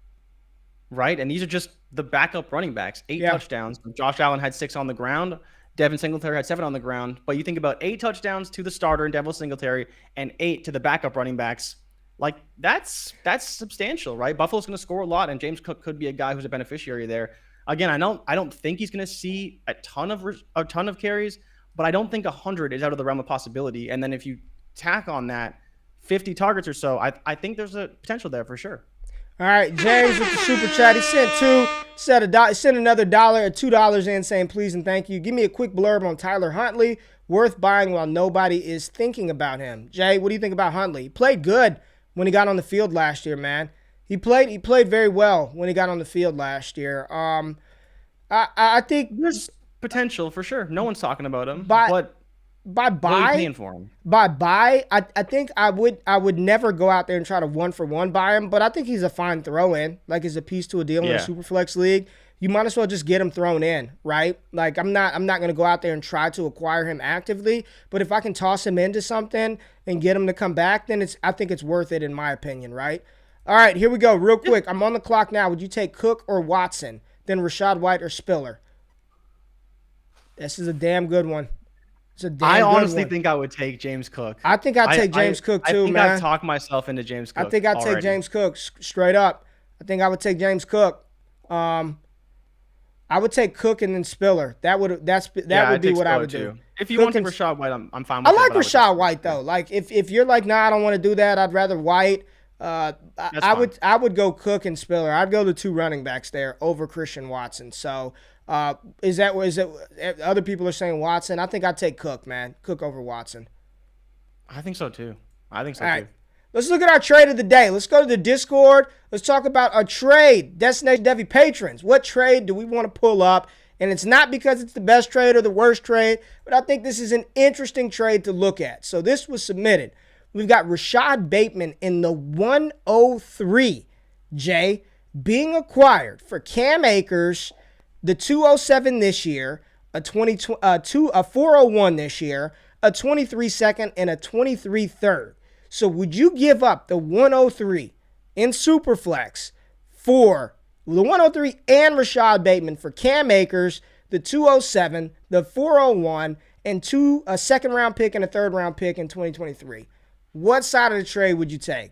right? And these are just the backup running backs. 8 touchdowns. Josh Allen had 6 on the ground. Devin Singletary had 7 on the ground. But you think about 8 touchdowns to the starter and Devin Singletary and 8 to the backup running backs. Like, that's substantial, right? Buffalo's going to score a lot, and James Cook could be a guy who's a beneficiary there. Again, I don't think he's going to see a ton of carries, but I don't think 100 is out of the realm of possibility. And then if you tack on that 50 targets or so, I think there's a potential there for sure. All right, James with the super chat. He sent sent another $1 or $2 in saying please and thank you. Give me a quick blurb on Tyler Huntley. Worth buying while nobody is thinking about him. Jay, what do you think about Huntley? He played good when he got on the field last year, man. He played very well when he got on the field last year. I think there's potential for sure. No one's talking about him. But what are you paying for him? I think I would never go out there and try to 1-for-1 buy him, but I think he's a fine throw-in, like as a piece to a deal in a Superflex league. You might as well just get him thrown in, right? Like I'm not going to go out there and try to acquire him actively, but if I can toss him into something and get him to come back, then I think it's worth it in my opinion, right? All right, here we go, real quick. I'm on the clock now. Would you take Cook or Watson, then Rachaad White or Spiller? This is a damn good one. I honestly think I would take James Cook. I think I'd take James Cook too, man. I think I'd talk myself into James Cook. I think I'd take James Cook straight up. I think I would take James Cook. I would take Cook and then Spiller. That would be what I would do. If you want to take Rachaad White, I'm fine with it. I like Rachaad White though. Like if you're like, nah, I don't want to do that. I'd rather White. I would go Cook and Spiller. I'd go the 2 running backs there over Christian Watson. So is it other people are saying Watson? I think I'd take Cook, man. Cook over Watson. I think so too. All right. Let's look at our trade of the day. Let's go to the Discord. Let's talk about a trade. Destination Devy patrons. What trade do we want to pull up? And it's not because it's the best trade or the worst trade, but I think this is an interesting trade to look at. So this was submitted. We've got Rashad Bateman in the 103, Jay, being acquired for Cam Akers, the 207 this year, a 401 this year, a 23 second, and a 23 third. So would you give up the 103 in Superflex for the 103 and Rashad Bateman for Cam Akers, the 207, the 401, and a second-round pick and a third-round pick in 2023? What side of the trade would you take?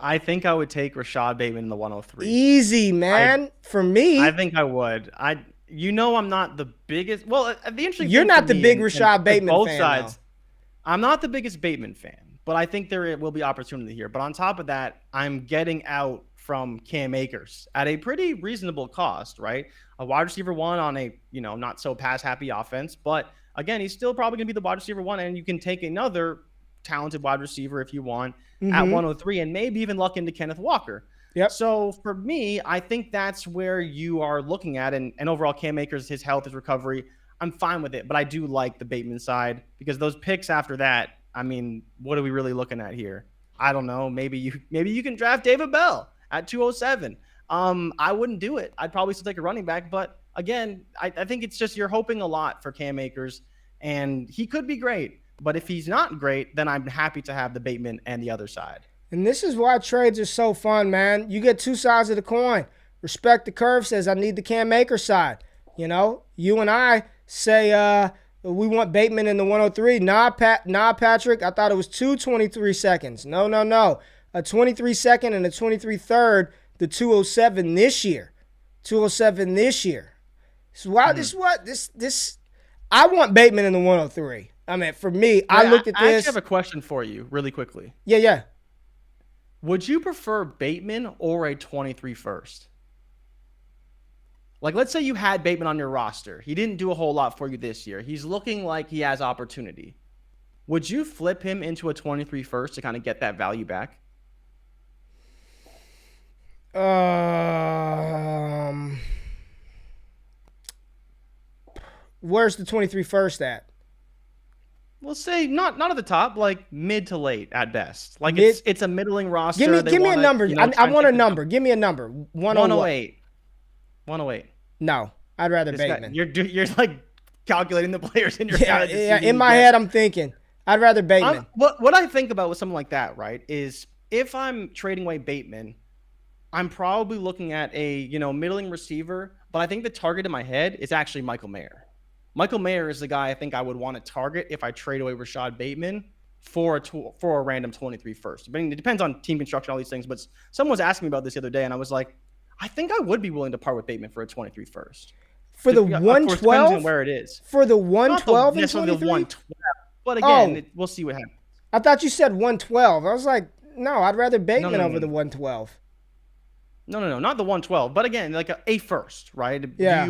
I think I would take Rashad Bateman in the 103. Easy, man. For me, I think I would. I'm not the biggest. Well, the interesting. You're not the big Rashad Bateman both fan. Sides. Though. I'm not the biggest Bateman fan, but I think there will be opportunity here. But on top of that, I'm getting out from Cam Akers at a pretty reasonable cost, right? A wide receiver 1 on a not so pass happy offense, but again, he's still probably going to be the wide receiver 1, and you can take another talented wide receiver if you want at 103, and maybe even luck into Kenneth Walker. Yep. So for me, I think that's where you are looking at, and overall Cam Akers, his health, his recovery, I'm fine with it, but I do like the Bateman side because those picks after that, I mean, what are we really looking at here? I don't know. Maybe you can draft David Bell at 207. I wouldn't do it. I'd probably still take a running back, but again, I think it's just you're hoping a lot for Cam Akers, and he could be great. But if he's not great, then I'm happy to have the Bateman and the other side. And this is why trades are so fun, man. You get 2 sides of the coin. Respect the Curve says, I need the Cam Akers side. You and I say we want Bateman in the 103. Nah, Patrick, I thought it was 23 seconds. No. A 23 second and a 23 third, the 207 this year. 207 this year. So why this I want Bateman in the 103. I mean, for me, I looked at this. I actually have a question for you really quickly. Yeah. Would you prefer Bateman or a 23 first? Like, let's say you had Bateman on your roster. He didn't do a whole lot for you this year. He's looking like he has opportunity. Would you flip him into a 23 first to kind of get that value back? Where's the 23 first at? We'll say not at the top, like mid to late at best. Like it's a middling roster. Give me a number. I want a number. Give me a number. 108. 108. No, I'd rather Bateman. You're like calculating the players in your head. Yeah, in my head, I'm thinking I'd rather Bateman. What I think about with something like that, right, is if I'm trading away Bateman, I'm probably looking at a middling receiver, but I think the target in my head is actually Michael Mayer. Michael Mayer is the guy I think I would want to target if I trade away Rashad Bateman for a random 23 first. I mean, it depends on team construction, all these things, but someone was asking me about this the other day, and I was like, I think I would be willing to part with Bateman for a 23 first. For the 112? Where it is. For the 112 and 23? The 112. But again, we'll see what happens. I thought you said 112. I was like, no, I'd rather Bateman over the 112. No, not the 112. But again, like a first, right? Yeah.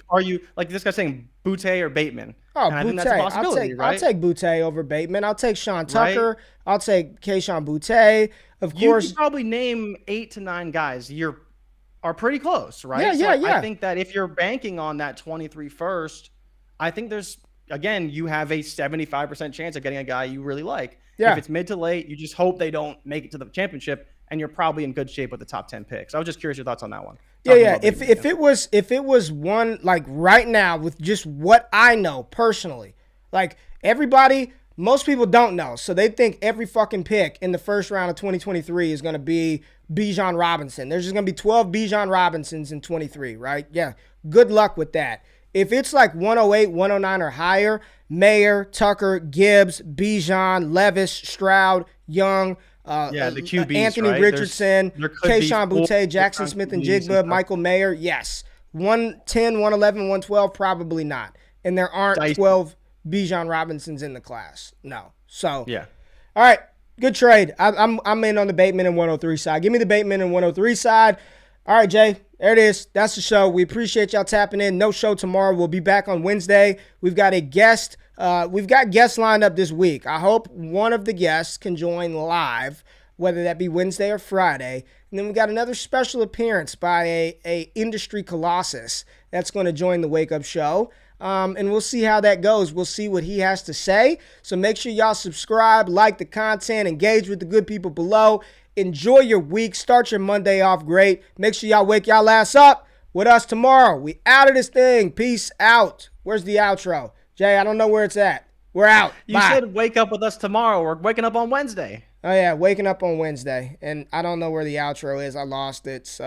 Are you like this guy saying Boutte or Bateman? Oh, Boutte. I think that's a possibility, right? I'll take Boutte over Bateman. I'll take Sean Tucker. Right? I'll take Kayshon Boutte. Of You course. could probably name 8 to 9 guys. Are pretty close, right? Yeah. I think that if you're banking on that 23 first, I think again, you have a 75% chance of getting a guy you really like. Yeah. If it's mid to late, you just hope they don't make it to the championship, and you're probably in good shape with the top 10 picks. I was just curious your thoughts on that one. Yeah. If it was one, like right now, with just what I know personally, like most people don't know. So they think every fucking pick in the first round of 2023 is going to be Bijan Robinson. There's just going to be 12 Bijan Robinsons in 23, right? Yeah. Good luck with that. If it's like 108, 109 or higher, Mayer, Tucker, Gibbs, Bijan, Levis, Stroud, Young, the QBs, Anthony right? Richardson, There could be Kayshon Boutte, Jackson Smith and Jigba, Michael Mayer, yes. 110, 111, 112, probably not. And there aren't 12 Bijan Robinsons in the class. No. So, yeah. All right. Good trade. I'm in on the Bateman and 103 side. Give me the Bateman and 103 side. All right, Jay. There it is. That's the show. We appreciate y'all tapping in. No show tomorrow. We'll be back on Wednesday. We've got a guest. We've got guests lined up this week. I hope one of the guests can join live, whether that be Wednesday or Friday. And then we got another special appearance by a industry colossus that's going to join the Wake Up Show. And we'll see how that goes. We'll see what he has to say. So make sure y'all subscribe, like the content, engage with the good people below. Enjoy your week. Start your Monday off great. Make sure y'all wake y'all ass up with us tomorrow. We out of this thing. Peace out. Where's the outro? Jay, I don't know where it's at. We're out. You said wake up with us tomorrow. We're waking up on Wednesday. Oh, yeah, waking up on Wednesday. And I don't know where the outro is. I lost it. So.